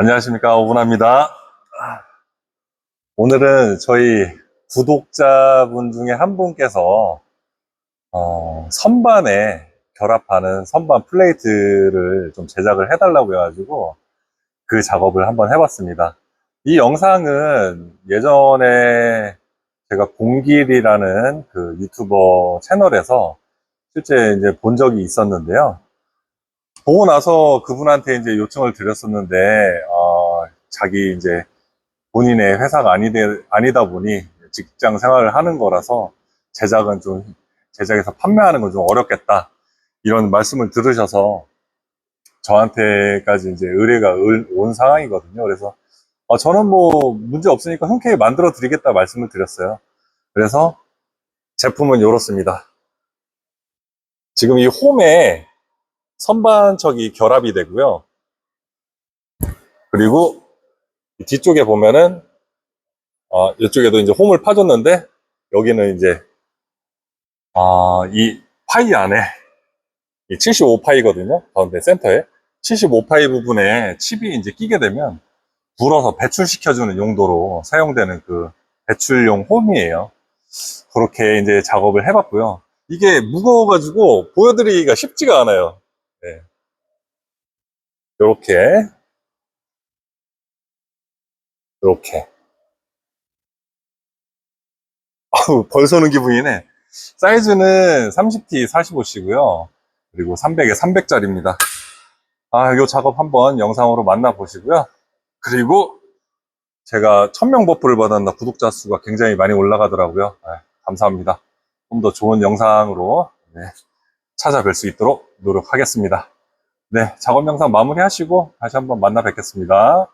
안녕하십니까, 오분합니다. 오늘은 저희 구독자분 중에 한 분께서 선반에 결합하는 선반 플레이트를 좀 제작을 해달라고 해가지고 그 작업을 한번 해봤습니다. 이 영상은 예전에 제가 공길이라는 그 유튜버 채널에서 실제 이제 본 적이 있었는데요. 보고 나서 그분한테 이제 요청을 드렸었는데, 자기 이제 본인의 회사가 아니다 보니 직장 생활을 하는 거라서 제작해서 판매하는 건 좀 어렵겠다. 이런 말씀을 들으셔서 저한테까지 이제 의뢰가 온 상황이거든요. 그래서 저는 뭐 문제 없으니까 흔쾌히 만들어 드리겠다 말씀을 드렸어요. 그래서 제품은 이렇습니다. 지금 이 홈에 선반척이 결합이 되고요. 그리고 뒤쪽에 보면은 이쪽에도 이제 홈을 파줬는데 여기는 이제 이 파이 안에 이 75파이거든요. 가운데 센터에 75파이 부분에 칩이 이제 끼게 되면 불어서 배출시켜주는 용도로 사용되는 그 배출용 홈이에요. 그렇게 이제 작업을 해봤고요. 이게 무거워가지고 보여드리기가 쉽지가 않아요. 네. 이렇게 벌 쏘는 기분이네. 사이즈는 30T 45C고요. 그리고 300에 300짜리입니다. 요 작업 한번 영상으로 만나보시고요. 그리고 제가 1000명 버프를 받았나 구독자 수가 굉장히 많이 올라가더라고요. 감사합니다. 좀 더 좋은 영상으로 찾아뵐 수 있도록 노력하겠습니다. 네, 작업 영상 마무리 하시고 다시 한번 만나 뵙겠습니다.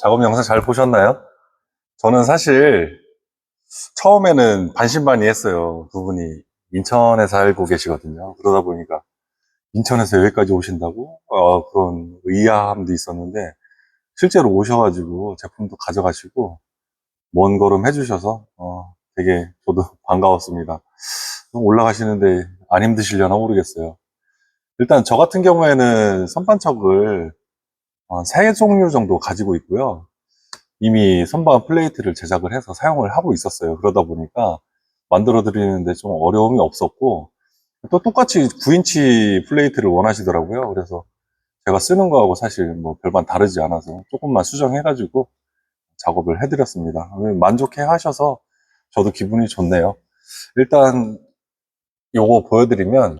작업 영상 잘 보셨나요? 저는 사실 처음에는 반신반의했어요. 두 분이 인천에 살고 계시거든요. 그러다 보니까 인천에서 여기까지 오신다고? 그런 의아함도 있었는데 실제로 오셔가지고 제품도 가져가시고 먼 걸음 해주셔서 되게 저도 반가웠습니다. 올라가시는데 안 힘드시려나 모르겠어요. 일단 저 같은 경우에는 선반척을 세 종류 정도 가지고 있고요. 이미 선반 플레이트를 제작을 해서 사용을 하고 있었어요. 그러다 보니까 만들어 드리는데 좀 어려움이 없었고, 또 똑같이 9인치 플레이트를 원하시더라고요. 그래서 제가 쓰는 거하고 사실 뭐 별반 다르지 않아서 조금만 수정해가지고 작업을 해드렸습니다. 만족해 하셔서 저도 기분이 좋네요. 일단 요거 보여드리면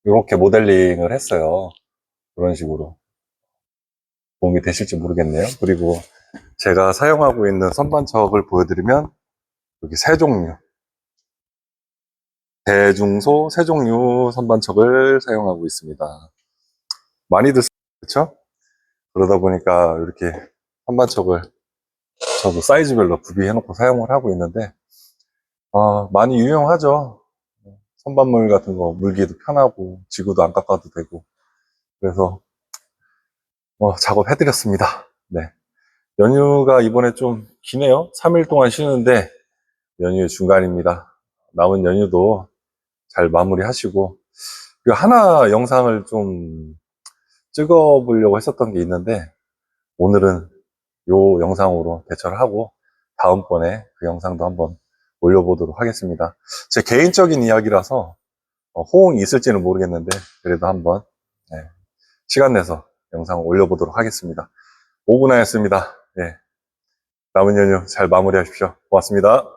이렇게 모델링을 했어요. 그런 식으로 도움이 되실지 모르겠네요. 그리고 제가 사용하고 있는 선반척을 보여드리면 여기 세 종류, 대중소 세 종류 선반척을 사용하고 있습니다. 많이들 그렇죠? 그러다 보니까 이렇게 선반척을 저도 사이즈별로 구비해 놓고 사용을 하고 있는데 많이 유용하죠. 선반물 같은 거 물기도 편하고 지구도 안 깎아도 되고 그래서 작업해 드렸습니다. 네. 연휴가 이번에 좀 기네요. 3일 동안 쉬는데 연휴 중간입니다. 남은 연휴도 잘 마무리하시고, 그리고 하나 영상을 좀 찍어 보려고 했었던 게 있는데 오늘은 요 영상으로 대처를 하고 다음번에 그 영상도 한번 올려보도록 하겠습니다. 제 개인적인 이야기라서 호응이 있을지는 모르겠는데 그래도 한번 시간 내서 영상을 올려보도록 하겠습니다. 5분 하였습니다. 남은 연휴 잘 마무리하십시오. 고맙습니다.